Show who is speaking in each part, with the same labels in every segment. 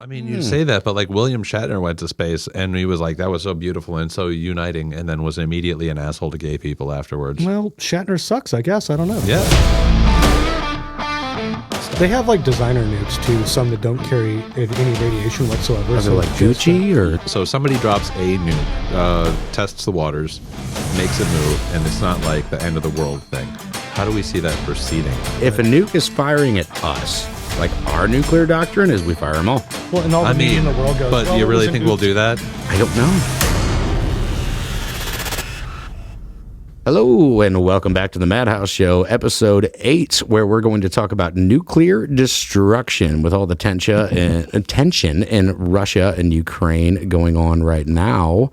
Speaker 1: I mean, you say that, but like William Shatner went to space and he was like, that was so beautiful and so uniting, and then was immediately an asshole to gay people afterwards.
Speaker 2: Well, Shatner sucks, I guess. I don't know.
Speaker 1: Yeah.
Speaker 2: They have like designer nukes too, some that don't carry any radiation whatsoever.
Speaker 3: Are they like Gucci or?
Speaker 1: So somebody drops a nuke, tests the waters, makes it move, and it's not like the end of the world thing. How do we see that proceeding?
Speaker 3: If a nuke is firing at us, like our nuclear doctrine is we fire them all.
Speaker 2: Well, and all the media in the world goes,
Speaker 1: but
Speaker 2: well,
Speaker 1: you really think we'll do that?
Speaker 3: I don't know. Hello, and welcome back to the Madhouse Show, episode 8, where we're going to talk about nuclear destruction with all the tension in Russia and Ukraine going on right now.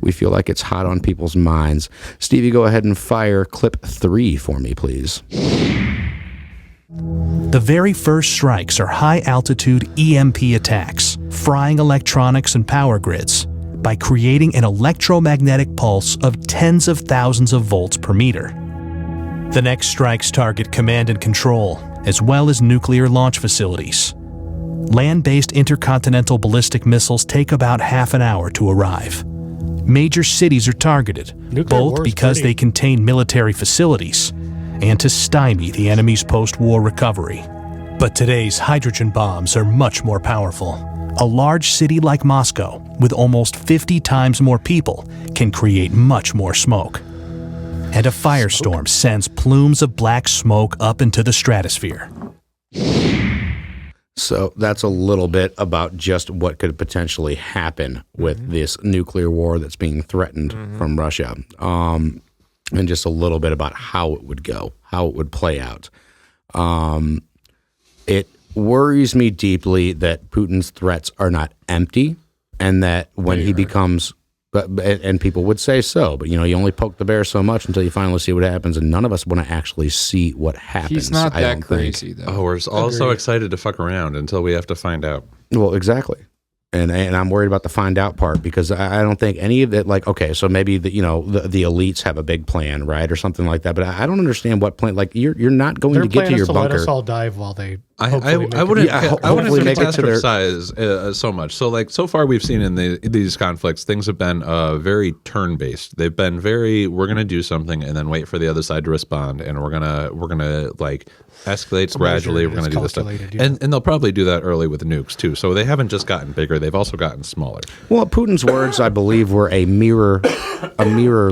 Speaker 3: We feel like it's hot on people's minds. Stevie, go ahead and fire clip 3 for me, please.
Speaker 4: The very first strikes are high-altitude EMP attacks, frying electronics and power grids by creating an electromagnetic pulse of tens of thousands of volts per meter. The next strikes target command and control, as well as nuclear launch facilities. Land-based intercontinental ballistic missiles take about half an hour to arrive. Major cities are targeted, both because they contain military facilities and to stymie the enemy's post-war recovery. But today's hydrogen bombs are much more powerful. A large city like Moscow, with almost 50 times more people, can create much more smoke. And a firestorm sends plumes of black smoke up into the stratosphere.
Speaker 3: So that's a little bit about just what could potentially happen with this nuclear war that's being threatened from Russia. And just a little bit about how it would go, how it would play out. It worries me deeply that Putin's threats are not empty, and that when he becomes, and people would say so, but you only poke the bear so much until you finally see what happens, and none of us want to actually see what happens.
Speaker 5: He's not that crazy, though.
Speaker 1: Oh, we're also excited to fuck around until we have to find out.
Speaker 3: Well, exactly. And I'm worried about the find out part, because I don't think any of it, like, okay, so maybe the elites have a big plan, right, or something like that, but I don't understand what plan. Like, you're not going to get to your bunker.
Speaker 2: Let us all dive while they.
Speaker 1: I wouldn't catastrophize so much. So like so far we've seen in these conflicts, things have been very turn based. They've been very, we're going to do something and then wait for the other side to respond, and we're gonna like escalate gradually. We're going to do this stuff, and they'll probably do that early with nukes too. So they haven't just gotten bigger; they've also gotten smaller.
Speaker 3: Well, Putin's words, I believe, were a mirror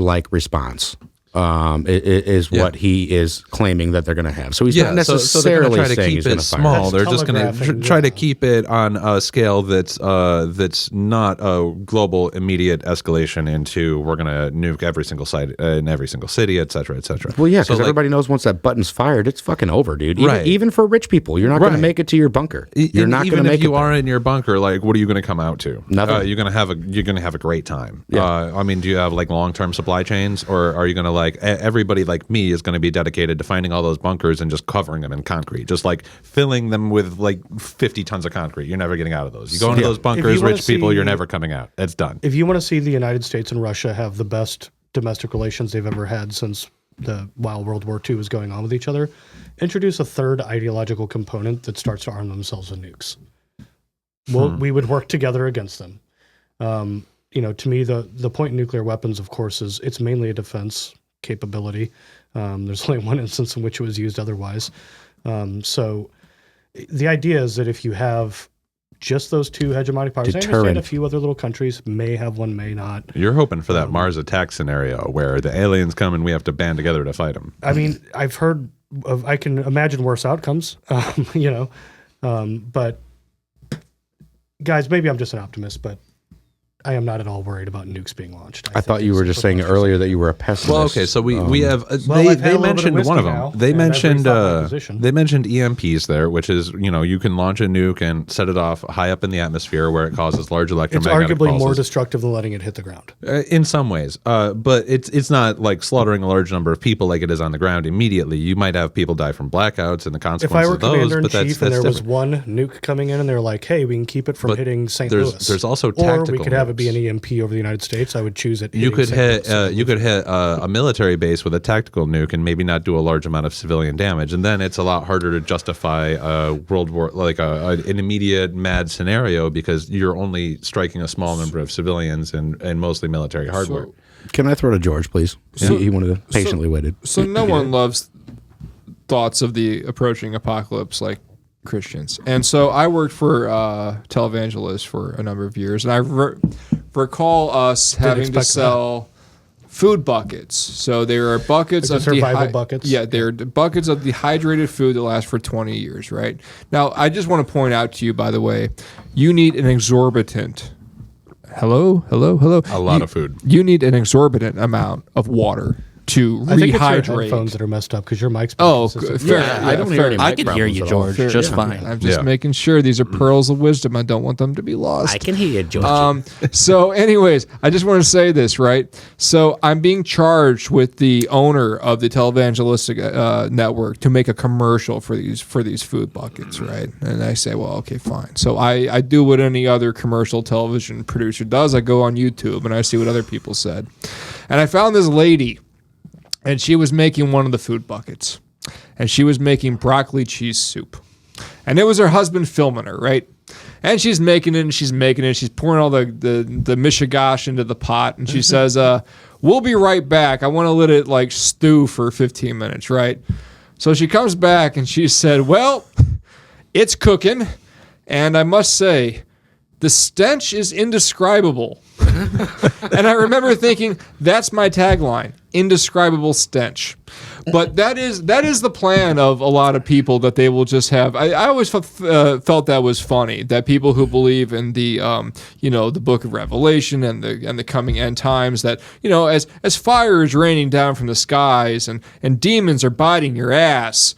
Speaker 3: like response. Is what he is claiming that they're going to have. So he's not necessarily
Speaker 1: so saying he's going to small. They're just going to try to keep it on a scale that's not a global immediate escalation into we're going to nuke every single site in every single city, et cetera, et cetera.
Speaker 3: Well, yeah, because everybody knows once that button's fired, it's fucking over, dude. Even for rich people, you're not going to make it to your bunker. You're not going to make it. Even if you are
Speaker 1: in your bunker, like, what are you going to come out to?
Speaker 3: Nothing.
Speaker 1: You're going to have a great time.
Speaker 3: Yeah.
Speaker 1: I mean, do you have like long-term supply chains, or are you going to like everybody like me is going to be dedicated to finding all those bunkers and just covering them in concrete, just like filling them with like 50 tons of concrete. You're never getting out of those. You go into those bunkers, rich people, you're never coming out. It's done.
Speaker 2: If you want to see the United States and Russia have the best domestic relations they've ever had since while World War II was going on with each other, introduce a third ideological component that starts to arm themselves with nukes. Well, we would work together against them. To me, the point in nuclear weapons, of course, is it's mainly a defense capability. There's only one instance in which it was used otherwise. So the idea is that if you have just those two hegemonic powers, I understand a few other little countries may have one, may not.
Speaker 1: You're hoping for that Mars attack scenario where the aliens come and we have to band together to fight them.
Speaker 2: I mean, I've heard of, I can imagine worse outcomes, but guys, maybe I'm just an optimist, but I am not at all worried about nukes being launched.
Speaker 3: I thought you were just saying earlier that you were a pessimist.
Speaker 1: Well, okay, so we have they mentioned one of them. They mentioned EMPs there, which is you can launch a nuke and set it off high up in the atmosphere where it causes large electromagnetic
Speaker 2: pulses. It's arguably
Speaker 1: pulses.
Speaker 2: more destructive than letting it hit the ground.
Speaker 1: In some ways, but it's not like slaughtering a large number of people like it is on the ground immediately. You might have people die from blackouts and the consequences of those.
Speaker 2: If I were commander-in-chief and there was one nuke coming in and they're like, hey, we can keep it from hitting St. Louis.
Speaker 1: There's also tactical
Speaker 2: Or we could have it be an EMP over the United States, I would choose it.
Speaker 1: You could hit a military base with a tactical nuke and maybe not do a large amount of civilian damage, and then it's a lot harder to justify a world war, like an immediate mad scenario, because you're only striking a small number of civilians and mostly military hardware.
Speaker 3: Can I throw to George, please? He wanted to patiently waited.
Speaker 5: So no one loves thoughts of the approaching apocalypse like Christians. And so I worked for televangelists for a number of years, and I recall us having to sell food buckets. So there are buckets of
Speaker 2: survival buckets.
Speaker 5: Yeah, they're buckets of dehydrated food that last for 20 years, right? Now, I just want to point out to you, by the way, you need an exorbitant hello.
Speaker 1: A lot of food.
Speaker 5: You need an exorbitant amount of water to
Speaker 2: I think it's your
Speaker 5: rehydrate.
Speaker 2: headphones that are messed up because your mic's
Speaker 5: Fair.
Speaker 3: Yeah, I don't hear any
Speaker 6: I
Speaker 3: mic
Speaker 6: can hear you,
Speaker 3: problems at all.
Speaker 6: George, just fine.
Speaker 5: I'm just making sure these are pearls of wisdom. I don't want them to be lost.
Speaker 6: I can hear you, George.
Speaker 5: So, anyways, I just want to say this, right? So, I'm being charged with the owner of the televangelistic network to make a commercial for these food buckets, right? And I say, well, okay, fine. So, I do what any other commercial television producer does. I go on YouTube and I see what other people said, and I found this lady, and she was making one of the food buckets, and she was making broccoli cheese soup, and it was her husband filming her, right? And she's making it, and she's making it. She's pouring all the mishigash into the pot, and she says, "We'll be right back. I want to let it like stew for 15 minutes, right?" So she comes back, and she said, "Well, it's cooking, and I must say, the stench is indescribable." And I remember thinking, that's my tagline: indescribable stench. But that is the plan of a lot of people, that they will just have. I always felt that was funny, that people who believe in the the Book of Revelation and the coming end times, that as fire is raining down from the skies and demons are biting your ass,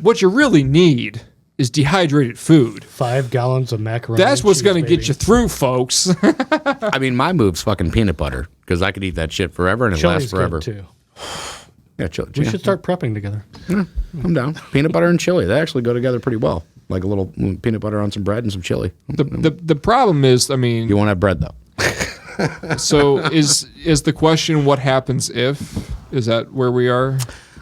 Speaker 5: what you really need is dehydrated food.
Speaker 2: 5 gallons of macaroni.
Speaker 5: That's what's going to get you through, folks.
Speaker 3: I mean, my move's fucking peanut butter, because I could eat that shit forever and it lasts
Speaker 2: Chili's
Speaker 3: forever.
Speaker 2: good too.
Speaker 3: Yeah, chili.
Speaker 2: We should start prepping together.
Speaker 3: I'm down. Peanut butter and chili, they actually go together pretty well. Like a little peanut butter on some bread and some chili.
Speaker 5: The problem is, I mean,
Speaker 3: You won't have bread though.
Speaker 5: so is the question, what happens if? Is that where we are?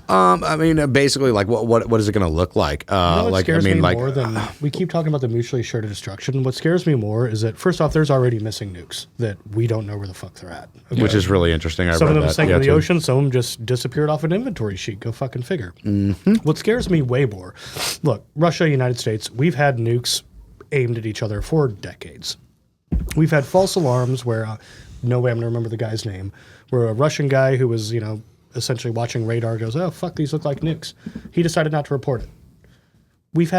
Speaker 3: I mean, basically, like what is it going to look like?
Speaker 2: What scares me more than we keep talking about the mutually assured destruction. What scares me more is that, first off, there's already missing nukes that we don't know where the fuck they're at. Okay?
Speaker 3: which is really interesting.
Speaker 2: Some of them
Speaker 3: that.
Speaker 2: sank in the
Speaker 3: too.
Speaker 2: ocean. Some of them just disappeared off an inventory sheet. Go fucking figure. Mm-hmm. What scares me way more, look, Russia, United States, we've had nukes aimed at each other for decades. We've had false alarms where, no way I'm going to remember the guy's name, where a Russian guy who was, essentially watching radar goes, oh, fuck, these look like nukes. He decided not to report it. We've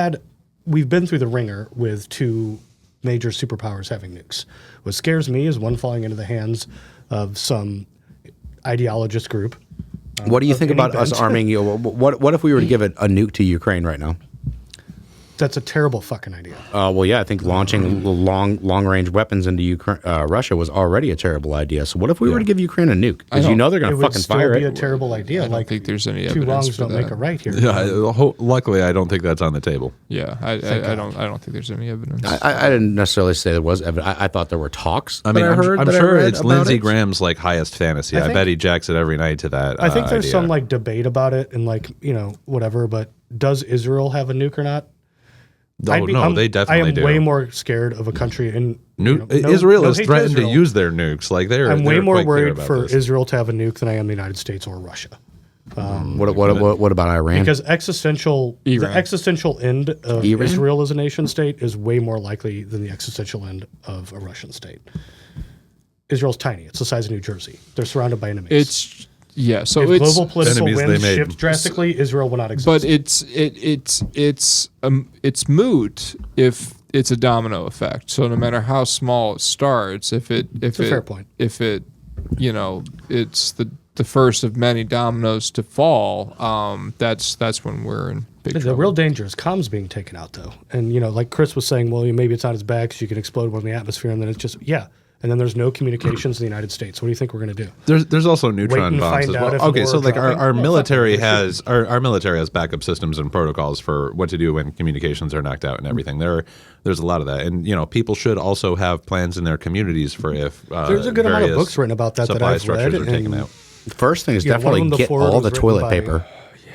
Speaker 2: been through the ringer with 2 major superpowers having nukes. What scares me is one falling into the hands of some ideologist group.
Speaker 3: What do you think about us arming you? What if we were to give a nuke to Ukraine right now?
Speaker 2: That's a terrible fucking idea.
Speaker 3: Well, yeah, I think launching long range weapons into Russia was already a terrible idea. So what if we were to give Ukraine a nuke? Because they're going to fucking fire
Speaker 2: it. It would still be
Speaker 3: it.
Speaker 2: a terrible idea.
Speaker 5: I don't think there's any
Speaker 2: 2
Speaker 5: evidence
Speaker 2: wrongs
Speaker 5: for
Speaker 2: don't
Speaker 5: that.
Speaker 2: make a right here.
Speaker 1: Yeah, luckily, I don't think that's on the table.
Speaker 5: Yeah, I don't think there's any evidence.
Speaker 3: I didn't necessarily say there was evidence. I thought there were talks.
Speaker 1: I mean, I'm sure it's Lindsey
Speaker 3: Lindsey
Speaker 1: Graham's like highest fantasy. I bet he jacks it every night to that.
Speaker 2: I think there's
Speaker 1: idea.
Speaker 2: some like debate about it and whatever, but does Israel have a nuke or not?
Speaker 1: They definitely do.
Speaker 2: I am way more scared of a country in
Speaker 1: Israel has
Speaker 2: hate
Speaker 1: threatened
Speaker 2: Israel.
Speaker 1: to use their nukes. Like
Speaker 2: I'm way
Speaker 1: they're
Speaker 2: more
Speaker 1: quite clear
Speaker 2: worried
Speaker 1: about
Speaker 2: for
Speaker 1: this.
Speaker 2: Israel to have a nuke than I am the United States or Russia.
Speaker 3: What about Iran?
Speaker 2: Because the existential end of
Speaker 3: Iran?
Speaker 2: Israel as a nation state is way more likely than the existential end of a Russian state. Israel's tiny; it's the size of New Jersey. They're surrounded by enemies.
Speaker 5: So
Speaker 2: if
Speaker 5: it's
Speaker 2: global political
Speaker 1: enemies
Speaker 2: winds
Speaker 1: they made.
Speaker 2: shift drastically, Israel will not exist.
Speaker 5: but it's moot if it's a domino effect. So no matter how small it starts, it's a
Speaker 2: fair point.
Speaker 5: If it it's the first of many dominoes to fall, that's when we're in big
Speaker 2: The
Speaker 5: trouble.
Speaker 2: real danger is comms being taken out, though. And, like Chris was saying, well, maybe it's not as bad because you can explode one in the atmosphere and then it's just, and then there's no communications in the United States. What do you think we're going to do?
Speaker 1: There's also neutron
Speaker 2: and
Speaker 1: bombs
Speaker 2: find
Speaker 1: as
Speaker 2: out
Speaker 1: well.
Speaker 2: if
Speaker 1: Okay,
Speaker 2: more
Speaker 1: so
Speaker 2: are
Speaker 1: like
Speaker 2: dropping?
Speaker 1: our
Speaker 2: Well,
Speaker 1: military
Speaker 2: fuck it,
Speaker 1: has our military has backup systems and protocols for what to do when communications are knocked out and everything. There's a lot of that, and people should also have plans in their communities for if
Speaker 2: There's a good amount of
Speaker 1: various
Speaker 2: books written about that
Speaker 1: supply
Speaker 2: I've
Speaker 1: structures
Speaker 2: read.
Speaker 1: are taken
Speaker 2: and
Speaker 1: out.
Speaker 3: The first thing is
Speaker 2: Yeah, one of
Speaker 3: definitely
Speaker 2: them, the
Speaker 3: get
Speaker 2: forward
Speaker 3: all
Speaker 2: was
Speaker 3: the
Speaker 2: written
Speaker 3: toilet
Speaker 2: by-
Speaker 3: paper.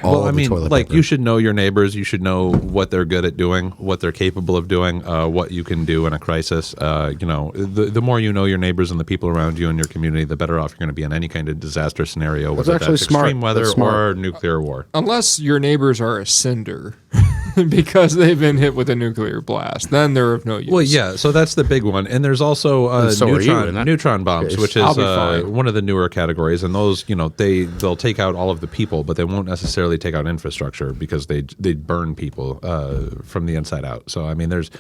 Speaker 1: Well,
Speaker 3: All the toilet paper.
Speaker 1: you should know your neighbors. You should know what they're good at doing, what they're capable of doing, what you can do in a crisis. The more you know your neighbors and the people around you in your community, the better off you're going to be in any kind of disaster scenario, whether
Speaker 3: actually
Speaker 1: that's
Speaker 3: smart.
Speaker 1: extreme weather
Speaker 3: That's smart.
Speaker 1: or nuclear war.
Speaker 5: Unless your neighbors are a cinder because they've been hit with a nuclear blast, then they're of no use.
Speaker 1: Well, yeah, so that's the big one, and there's also
Speaker 3: so are you in that
Speaker 1: neutron bombs,
Speaker 3: case.
Speaker 1: which
Speaker 5: I'll
Speaker 1: is
Speaker 5: be fine.
Speaker 1: one of the newer categories, and those they'll take out all of the people, but they won't necessarily take out infrastructure because they burn people from the inside out. So I mean, there's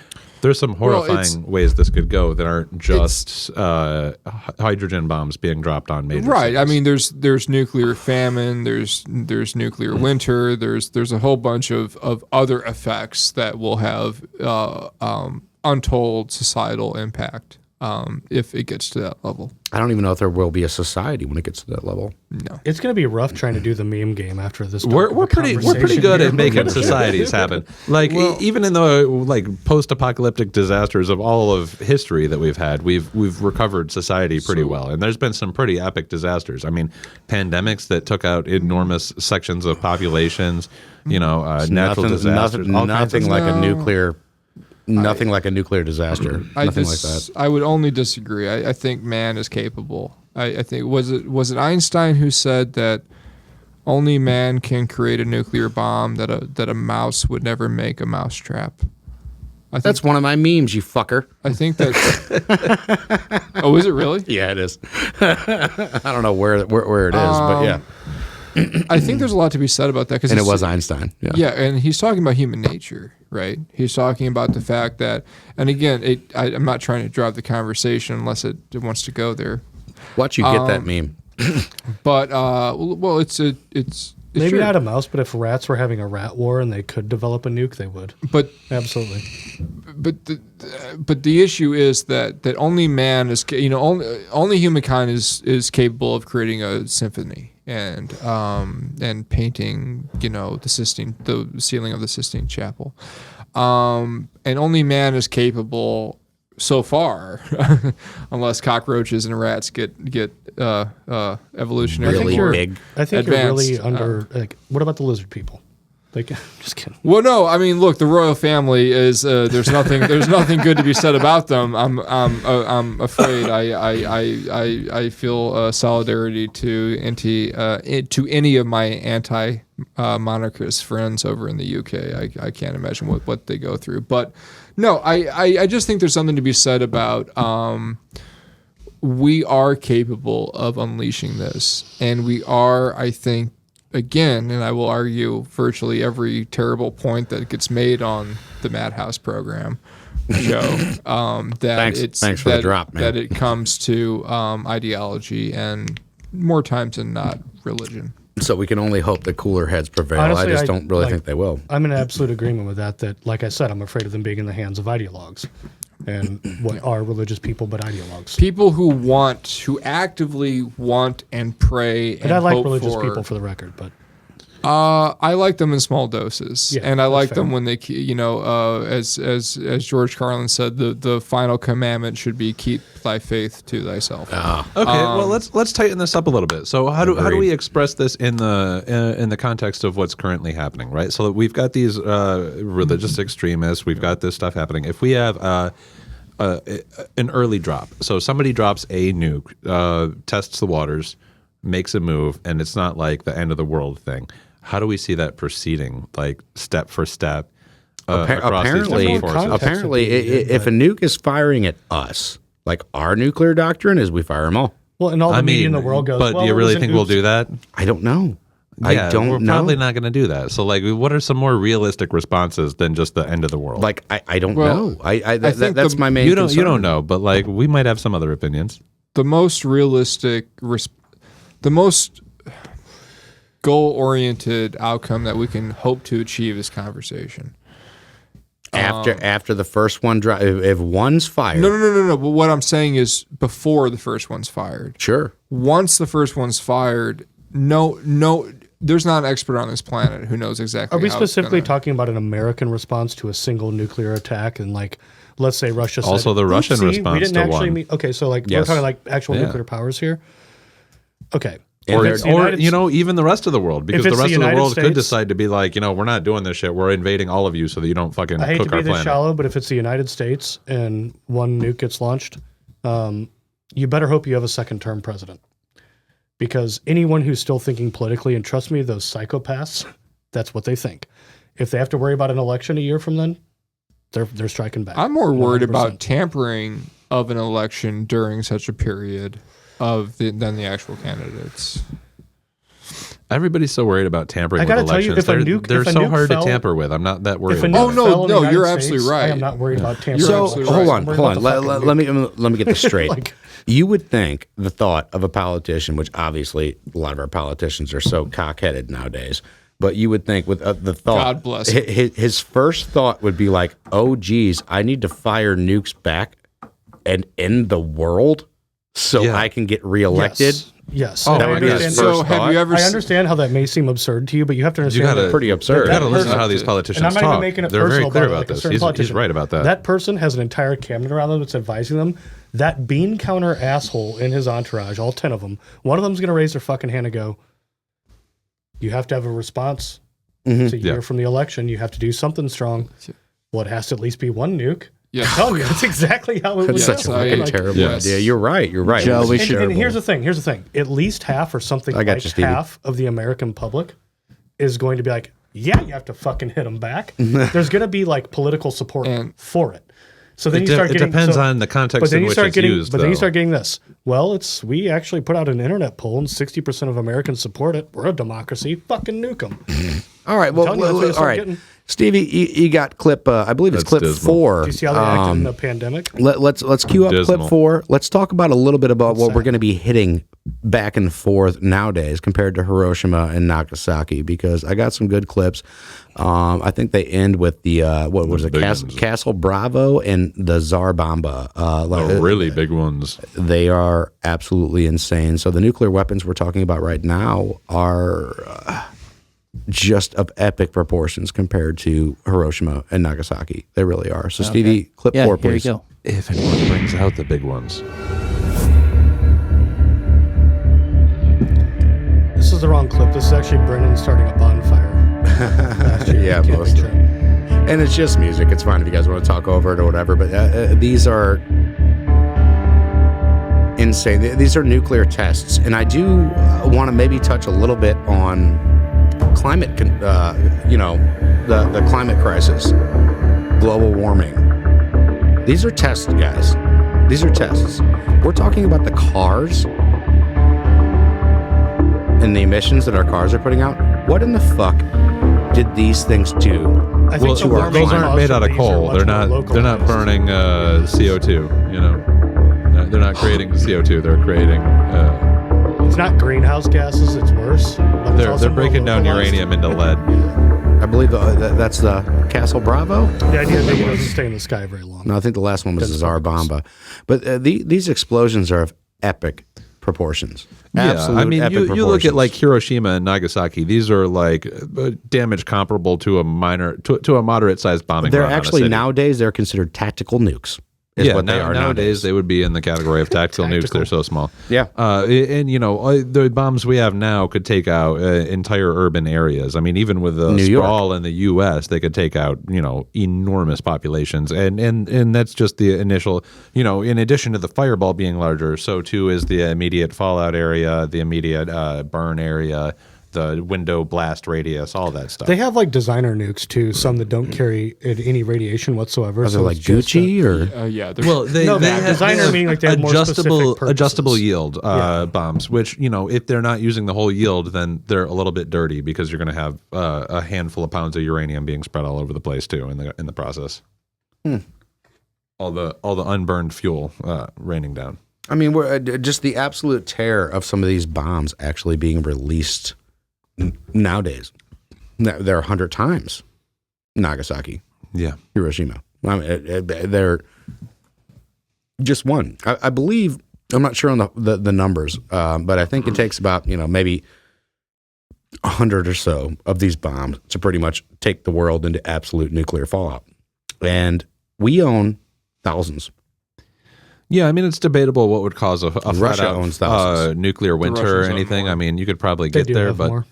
Speaker 1: some horrifying ways this could go that aren't just hydrogen bombs being dropped on major
Speaker 5: Right. I
Speaker 1: cities.
Speaker 5: mean, there's nuclear famine. There's nuclear winter. There's a whole bunch of other effects that will have untold societal impact if it gets to that level.
Speaker 3: I don't even know if there will be a society when it gets to that level.
Speaker 5: No.
Speaker 2: It's going to be rough trying to do the meme game after this.
Speaker 1: We're pretty good at making societies happen. Like even in the post-apocalyptic disasters of all of history that we've had, we've recovered society pretty well. And there's been some pretty epic disasters. I mean, pandemics that took out enormous sections of populations. Natural disasters.
Speaker 3: Nothing like a nuclear. Nothing like a nuclear disaster. Nothing like that.
Speaker 5: I would only disagree. I think man is capable. I think was it Einstein who said that only man can create a nuclear bomb that a mouse would never make a mousetrap.
Speaker 3: That's one of my memes, you fucker.
Speaker 5: I think that. Oh, is it really?
Speaker 3: Yeah, it is. I don't know where it is, but yeah.
Speaker 5: I think there's a lot to be said about that.
Speaker 3: And it was Einstein. Yeah.
Speaker 5: Yeah, and he's talking about human nature, right? He's talking about the fact that, and again, I'm not trying to drive the conversation unless it wants to go there.
Speaker 3: Watch you get that meme.
Speaker 5: But well, it's
Speaker 2: Maybe
Speaker 5: true.
Speaker 2: not a mouse, but if rats were having a rat war and they could develop a nuke, they would.
Speaker 5: But
Speaker 2: Absolutely.
Speaker 5: but the issue is that only man is only humankind is capable of creating a symphony and painting the ceiling of the Sistine Chapel, and only man is capable so far, unless cockroaches and rats get evolutionarily
Speaker 3: Really
Speaker 5: more
Speaker 3: big.
Speaker 2: I think
Speaker 5: advanced.
Speaker 2: you're really under. What about the lizard people? Just kidding.
Speaker 5: Well, no, I mean, look, the royal family is there's nothing good to be said about them. I'm afraid I feel solidarity to any of my anti-monarchist friends over in the UK. I can't imagine what they go through, but no, I just think there's something to be said about we are capable of unleashing this, and we are, I think. Again, and I will argue virtually every terrible point that gets made on the Madhouse program show, that
Speaker 3: Thanks for the drop, man.
Speaker 5: that it comes to ideology and more times than not religion.
Speaker 3: So we can only hope that cooler heads prevail.
Speaker 2: Honestly,
Speaker 3: I just don't really think they will.
Speaker 2: I'm in absolute agreement with that. That, like I said, I'm afraid of them being in the hands of ideologues. And what are religious people but ideologues?
Speaker 5: People who actively want and pray and
Speaker 2: And I like
Speaker 5: hope
Speaker 2: religious
Speaker 5: for,
Speaker 2: people for the record, but
Speaker 5: I like them in small doses,
Speaker 2: Yeah,
Speaker 5: and I
Speaker 2: that's
Speaker 5: like
Speaker 2: fair.
Speaker 5: them when they, as George Carlin said, the final commandment should be keep thy faith to thyself.
Speaker 1: Okay, well let's tighten this up a little bit. So how do we express this in the context of what's currently happening, right? So we've got these religious extremists, we've got this stuff happening. If we have an early drop, so somebody drops a nuke, tests the waters, makes a move, and it's not like the end of the world thing. How do we see that proceeding, like step for step? Across these different forces?
Speaker 3: Apparently, if a nuke is firing at us, like our nuclear doctrine is, we fire them all.
Speaker 2: well, and all the media in the world goes.
Speaker 1: But
Speaker 2: well,
Speaker 1: do you
Speaker 2: it
Speaker 1: really
Speaker 2: was an
Speaker 1: think we'll
Speaker 2: oops.
Speaker 1: do that?
Speaker 3: I don't know.
Speaker 1: Yeah,
Speaker 3: I don't
Speaker 1: we're
Speaker 3: know.
Speaker 1: probably not going to do that. So, what are some more realistic responses than just the end of the world?
Speaker 3: Like I don't
Speaker 5: Well,
Speaker 3: know.
Speaker 5: think
Speaker 3: That's my main.
Speaker 1: you don't
Speaker 3: concern.
Speaker 1: know, but we might have some other opinions.
Speaker 5: The most realistic, the most goal-oriented outcome that we can hope to achieve is conversation.
Speaker 3: After the first one, if one's fired,
Speaker 5: No. But what I'm saying is before the first one's fired.
Speaker 3: sure.
Speaker 5: Once the first one's fired, no, there's not an expert on this planet who knows exactly.
Speaker 2: Are we
Speaker 5: how it's
Speaker 2: specifically
Speaker 5: gonna-
Speaker 2: talking about an American response to a single nuclear attack? And like, let's say Russia said,
Speaker 1: Also the Russian
Speaker 2: "Oopsie,
Speaker 1: response
Speaker 2: we didn't
Speaker 1: to
Speaker 2: actually
Speaker 1: one."
Speaker 2: mean." Okay, so like
Speaker 3: Yes.
Speaker 2: we're talking like actual
Speaker 1: Yeah.
Speaker 2: nuclear powers here. Okay,
Speaker 1: Or,
Speaker 2: If it's the
Speaker 1: or
Speaker 2: United
Speaker 1: you know, even the rest of the world, because the
Speaker 2: it's the
Speaker 1: rest of the
Speaker 2: United
Speaker 1: world could
Speaker 2: States-
Speaker 1: decide to be like, we're not doing this shit. We're invading all of you so that you don't fucking
Speaker 2: I hate to
Speaker 1: cook
Speaker 2: be
Speaker 1: our
Speaker 2: this
Speaker 1: planet.
Speaker 2: shallow, but if it's the United States and one nuke gets launched, you better hope you have a second term president. Because anyone who's still thinking politically, and trust me, those psychopaths, that's what they think. If they have to worry about an election a year from then, they're striking back.
Speaker 5: I'm more worried about
Speaker 2: 100%.
Speaker 5: tampering of an election during such a period than the actual candidates.
Speaker 1: Everybody's so worried about tampering
Speaker 2: I
Speaker 1: with
Speaker 2: gotta tell you,
Speaker 1: elections.
Speaker 2: if a nuke-
Speaker 1: they're
Speaker 2: if a
Speaker 1: so
Speaker 2: nuke
Speaker 1: hard
Speaker 2: fell-
Speaker 1: to tamper with. I'm not that worried
Speaker 2: If a
Speaker 1: about
Speaker 2: nuke
Speaker 1: it.
Speaker 5: no,
Speaker 2: fell in the
Speaker 5: no,
Speaker 2: United
Speaker 5: you're
Speaker 2: States,
Speaker 5: absolutely right.
Speaker 2: I am not worried about tampering.
Speaker 5: You're
Speaker 3: So
Speaker 5: absolutely
Speaker 3: hold
Speaker 5: right.
Speaker 3: on,
Speaker 2: I'm worried
Speaker 3: hold on.
Speaker 2: about the fucking nuke.
Speaker 3: Let me get this straight.
Speaker 2: Like-
Speaker 3: You would think the thought of a politician, which obviously a lot of our politicians are so cock-headed nowadays, but you would think with the thought,
Speaker 5: God bless him.
Speaker 3: his first thought would be like, "Oh, geez, I need to fire nukes back and end the world so
Speaker 1: Yeah.
Speaker 3: I can get reelected."
Speaker 2: Yes.
Speaker 1: Oh
Speaker 2: And I
Speaker 1: my God.
Speaker 2: understand-
Speaker 3: First
Speaker 5: So have
Speaker 3: thought.
Speaker 5: you ever?
Speaker 2: I understand how that may seem absurd to you, but you have to
Speaker 1: You
Speaker 2: understand
Speaker 1: gotta
Speaker 2: that
Speaker 3: Pretty absurd.
Speaker 1: You got to
Speaker 2: That
Speaker 1: listen to
Speaker 2: person-
Speaker 1: how these
Speaker 2: and
Speaker 1: politicians
Speaker 2: I'm not
Speaker 1: talk.
Speaker 2: even making it
Speaker 1: They're very
Speaker 2: personal
Speaker 1: clear
Speaker 2: about
Speaker 1: about
Speaker 2: like a
Speaker 1: this.
Speaker 2: certain
Speaker 1: He's
Speaker 2: politician.
Speaker 1: right about that.
Speaker 2: That person has an entire cabinet around them that's advising them. That bean counter asshole in his entourage, all 10 of them, one of them's going to raise their fucking hand and go, "You have to have a response. It's a year
Speaker 1: Yeah.
Speaker 2: from the election. You have to do something strong. Well, it has to at least be one nuke."
Speaker 5: Yeah.
Speaker 2: I'm telling you, that's exactly how it would
Speaker 3: That's such a
Speaker 2: go.
Speaker 3: fucking
Speaker 2: Like-
Speaker 3: terrible
Speaker 5: yes.
Speaker 3: idea. You're right. You're right.
Speaker 6: Joe,
Speaker 3: It's
Speaker 6: we
Speaker 2: And,
Speaker 6: should-
Speaker 2: and here's the thing. At least half or something
Speaker 3: I got
Speaker 2: like
Speaker 3: you, Stevie.
Speaker 2: half of the American public is going to be like, yeah, you have to fucking hit them back. There's going to be like political support
Speaker 5: And-
Speaker 2: for it. So then
Speaker 1: It
Speaker 2: you start
Speaker 1: de- it
Speaker 2: getting
Speaker 1: depends
Speaker 2: so-
Speaker 1: on the context
Speaker 2: but then
Speaker 1: in
Speaker 2: you
Speaker 1: which
Speaker 2: start
Speaker 1: it's
Speaker 2: getting,
Speaker 1: used,
Speaker 2: But then you
Speaker 1: though.
Speaker 2: start getting this. Well, we actually put out an internet poll and 60% of Americans support it. We're a democracy. Fucking nuke them.
Speaker 3: All right. Well,
Speaker 2: telling you, that's what you
Speaker 3: all
Speaker 2: start
Speaker 3: right.
Speaker 2: getting.
Speaker 3: Stevie, you got clip. I believe it's
Speaker 1: That's
Speaker 3: clip
Speaker 1: dismal.
Speaker 3: 4.
Speaker 2: Do you see how they acted in the pandemic?
Speaker 3: Let's cue up
Speaker 1: Dismal.
Speaker 3: clip 4. Let's talk about a little bit about what we're going to be hitting back and forth nowadays compared to Hiroshima and Nagasaki, because I got some good clips. I think they end with the what was it,
Speaker 1: big ones.
Speaker 3: Castle Bravo and the Tsar Bomba.
Speaker 1: The really big ones.
Speaker 3: They are absolutely insane. So the nuclear weapons we're talking about right now are just of epic proportions compared to Hiroshima and Nagasaki. They really are. So Stevie, clip
Speaker 6: Yeah,
Speaker 3: 4,
Speaker 6: here you
Speaker 3: please.
Speaker 6: go.
Speaker 1: If anyone brings out the big ones.
Speaker 2: This is the wrong clip. This is actually Brennan starting a bonfire. last year.
Speaker 3: Yeah,
Speaker 2: Camping
Speaker 3: mostly.
Speaker 2: trip.
Speaker 3: And it's just music. It's fine if you guys want to talk over it or whatever. But these are insane. These are nuclear tests. And I do want to maybe touch a little bit on climate, the climate crisis, global warming. These are tests, guys. These are tests. We're talking about the cars and the emissions that our cars are putting out. What in the fuck did these things do?
Speaker 2: I think the warming
Speaker 1: those aren't
Speaker 2: cause
Speaker 1: made out of
Speaker 2: these are
Speaker 1: coal.
Speaker 2: much
Speaker 1: They're
Speaker 2: more
Speaker 1: not. They're not
Speaker 2: localized.
Speaker 1: burning CO2. You know, they're not creating CO2. They're creating.
Speaker 2: It's not greenhouse gases. It's worse. But it's also
Speaker 1: They're
Speaker 2: more
Speaker 1: breaking down
Speaker 2: localized.
Speaker 1: uranium into lead.
Speaker 3: I believe that's the Castle Bravo.
Speaker 2: The idea that it doesn't stay in the sky very long.
Speaker 3: No, I think the last one was the Tsar Bomba. But these explosions are of epic proportions. Absolute
Speaker 1: I mean,
Speaker 3: epic
Speaker 1: you look at
Speaker 3: proportions.
Speaker 1: like Hiroshima and Nagasaki. These are like damage comparable to a minor to a moderate sized bombing.
Speaker 3: they're
Speaker 1: run on a
Speaker 3: actually
Speaker 1: city.
Speaker 3: nowadays they're considered tactical nukes. Is what they are
Speaker 1: nowadays. They would be in the category of tactical nukes. They're so small.
Speaker 3: Yeah.
Speaker 1: And you know the bombs we have now could take out entire urban areas. I mean, even with the
Speaker 3: New York.
Speaker 1: sprawl in the U.S., they could take out enormous populations. And that's just the initial. In addition to the fireball being larger, so too is the immediate fallout area, the immediate burn area, the window blast radius, all that stuff.
Speaker 2: They have like designer nukes too. Some that don't carry any radiation whatsoever.
Speaker 3: Are they like
Speaker 2: it's just
Speaker 3: Gucci or?
Speaker 5: Yeah.
Speaker 1: Well, they
Speaker 2: No,
Speaker 1: have
Speaker 2: designer meaning like they have more specific purposes.
Speaker 1: adjustable yield bombs, which if they're not using the whole yield, then they're a little bit dirty because you're going to have a handful of pounds of uranium being spread all over the place too in the process. All the unburned fuel raining down.
Speaker 3: I mean, we're just the absolute terror of some of these bombs actually being released nowadays. They're 100 times Nagasaki.
Speaker 1: Yeah.
Speaker 3: Hiroshima. I mean, they're just one. I believe, I'm not sure on the numbers, but I think it takes about, maybe 100 or so of these bombs to pretty much take the world into absolute nuclear fallout. And we own thousands.
Speaker 1: Yeah, I mean, it's debatable what would cause a
Speaker 3: Russia owns thousands.
Speaker 1: Nuclear winter or anything. I mean, you could probably get there, but
Speaker 2: more.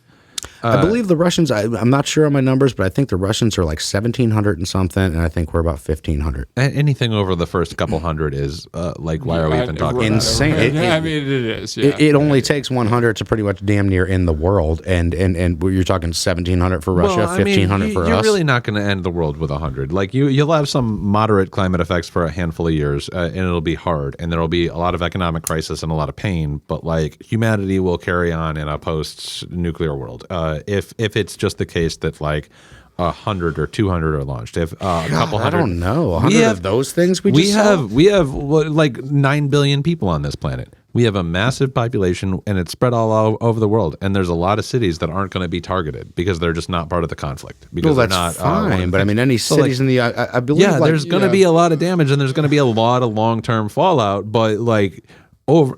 Speaker 3: I believe the Russians, I'm not sure on my numbers, but I think the Russians are like 1,700 and something, and I think we're about 1,500.
Speaker 1: anything over the first couple hundred is like, why are we even talking about it?
Speaker 3: Insane.
Speaker 5: I mean, it is. Yeah.
Speaker 3: It only takes 100 to pretty much damn near end the world, and you're talking 1,700 for Russia, 1,500 for us.
Speaker 1: You're really not going to end the world with 100. Like you'll have some moderate climate effects for a handful of years, and it'll be hard, and there'll be a lot of economic crisis and a lot of pain. But like humanity will carry on in a post-nuclear world. If it's just the case that like 100 or 200 are launched, if a couple hundred,
Speaker 3: I don't know, 100 of those things we have
Speaker 1: like 9 billion people on this planet. We have a massive population, and it's spread all over the world. And there's a lot of cities that aren't going to be targeted because they're just not part of the conflict. Because
Speaker 3: well,
Speaker 1: that's
Speaker 3: they're not fine. But I mean, any cities in the I believe,
Speaker 1: there's going to be a lot of damage, and there's going to be a lot of long-term fallout. But like,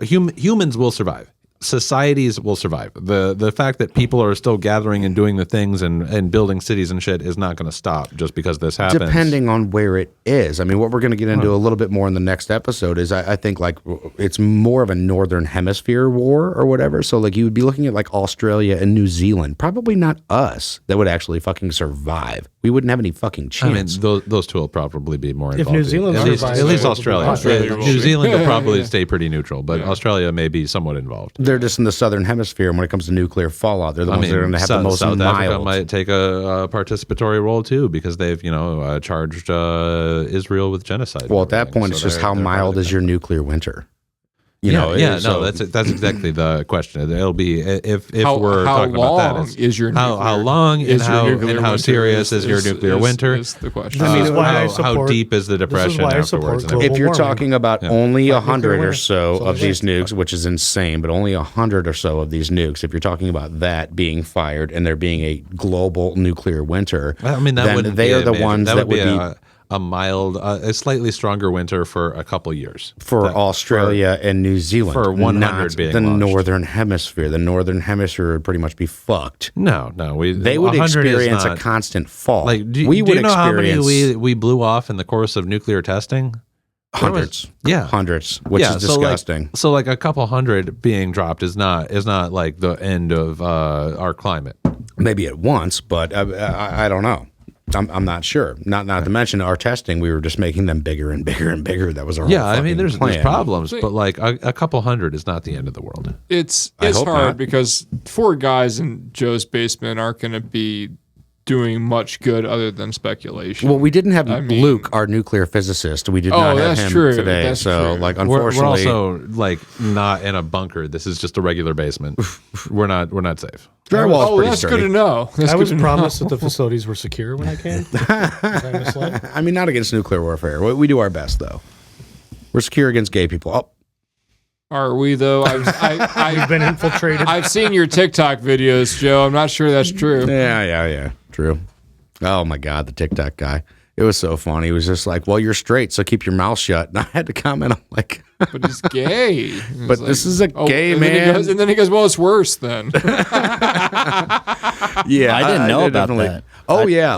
Speaker 1: humans will survive. Societies will survive. The fact that people are still gathering and doing the things and building cities and shit is not going to stop just because this happens.
Speaker 3: Depending on where it is. I mean, what we're going to get into a little bit more in the next episode is I think like it's more of a northern hemisphere war or whatever. So like you would be looking at like Australia and New Zealand. Probably not us that would actually fucking survive. We wouldn't have any fucking chance.
Speaker 1: I mean, those two will probably be more involved.
Speaker 2: If New Zealand survives,
Speaker 1: at least Australia. New Zealand will probably stay pretty neutral, but
Speaker 5: Yeah.
Speaker 1: Australia may be somewhat involved.
Speaker 3: They're just in the southern hemisphere, and when it comes to nuclear fallout, they're the ones that are going to have the most
Speaker 1: South Africa
Speaker 3: mild.
Speaker 1: might take a participatory role too because they've charged Israel with genocide.
Speaker 3: Well, at that point, it's just how mild is your nuclear winter?
Speaker 1: That's exactly the question. It'll be if we're talking about that. It's
Speaker 5: Is your
Speaker 1: how long
Speaker 5: is
Speaker 1: and
Speaker 5: your nuclear
Speaker 1: how
Speaker 5: winter
Speaker 1: serious is your nuclear winter?
Speaker 5: Is the question.
Speaker 2: This is why I
Speaker 1: how
Speaker 2: support-
Speaker 1: deep is the depression
Speaker 2: why I
Speaker 1: afterwards?
Speaker 2: support
Speaker 1: and
Speaker 2: global
Speaker 3: If you're
Speaker 2: warming.
Speaker 3: talking about
Speaker 1: Yeah.
Speaker 3: only
Speaker 2: Like
Speaker 3: 100
Speaker 2: nuclear
Speaker 3: or
Speaker 2: winter.
Speaker 3: so
Speaker 2: So
Speaker 3: of
Speaker 2: they
Speaker 3: these
Speaker 2: say.
Speaker 3: nukes, which is insane, but only 100 or so of these nukes, if you're talking about that being fired and there being a global nuclear winter,
Speaker 1: I mean, that
Speaker 3: then
Speaker 1: wouldn't
Speaker 3: they
Speaker 1: be
Speaker 3: are the
Speaker 1: major-
Speaker 3: ones that would be
Speaker 1: a mild, a slightly stronger winter for a couple years
Speaker 3: for Australia and New Zealand.
Speaker 1: for 100
Speaker 3: not
Speaker 1: being
Speaker 3: the
Speaker 1: launched.
Speaker 3: northern hemisphere. The northern hemisphere would pretty much be fucked.
Speaker 1: No,
Speaker 3: They would
Speaker 1: 100 is
Speaker 3: experience a
Speaker 1: not-
Speaker 3: constant fall.
Speaker 1: Like, do
Speaker 3: we
Speaker 1: you
Speaker 3: would
Speaker 1: know how many
Speaker 3: experience
Speaker 1: we blew off in the course of nuclear testing?
Speaker 3: hundreds.
Speaker 1: Yeah.
Speaker 3: Hundreds, which is disgusting.
Speaker 1: So like a couple hundred being dropped is not like the end of our climate.
Speaker 3: Maybe at once, but I don't know. I'm not sure. Not to mention our testing, we were just making them bigger and bigger and bigger. That was our
Speaker 1: Yeah,
Speaker 3: whole
Speaker 1: I mean,
Speaker 3: fucking
Speaker 1: there's
Speaker 3: plan.
Speaker 1: problems, but like a couple hundred is not the end of the world.
Speaker 5: It's
Speaker 3: hope
Speaker 5: hard
Speaker 3: not.
Speaker 5: because 4 guys in Joe's basement aren't going to be doing much good other than speculation.
Speaker 3: Well, we didn't have
Speaker 5: I mean-
Speaker 3: Luke, our nuclear physicist. We did
Speaker 5: Oh,
Speaker 3: not have
Speaker 5: that's
Speaker 3: him
Speaker 5: true.
Speaker 3: today.
Speaker 5: That's
Speaker 3: so,
Speaker 5: true.
Speaker 3: like,
Speaker 1: We're
Speaker 3: unfortunately,
Speaker 1: also like not in a bunker. This is just a regular basement. We're not safe.
Speaker 3: drywall's
Speaker 5: oh,
Speaker 3: pretty
Speaker 5: that's
Speaker 3: sturdy.
Speaker 5: good to know. That's
Speaker 2: I
Speaker 5: good
Speaker 2: was
Speaker 5: to know.
Speaker 2: promised that the facilities were secure when I came. Was I misled?
Speaker 3: I mean, not against nuclear warfare. We do our best, though. We're secure against gay people. Oh,
Speaker 5: Are we though?
Speaker 2: We've been infiltrated.
Speaker 5: I've seen your TikTok videos, Joe. I'm not sure that's true.
Speaker 3: yeah. True. Oh, my God, the TikTok guy. It was so funny. He was just like, well, you're straight, so keep your mouth shut. And I had to comment, I'm like,
Speaker 5: But he's gay. It's
Speaker 3: but this is a gay
Speaker 5: and
Speaker 3: man.
Speaker 5: and then he goes, well, it's worse then.
Speaker 3: Yeah,
Speaker 6: I didn't know about
Speaker 3: definitely-
Speaker 6: that.
Speaker 3: Oh yeah,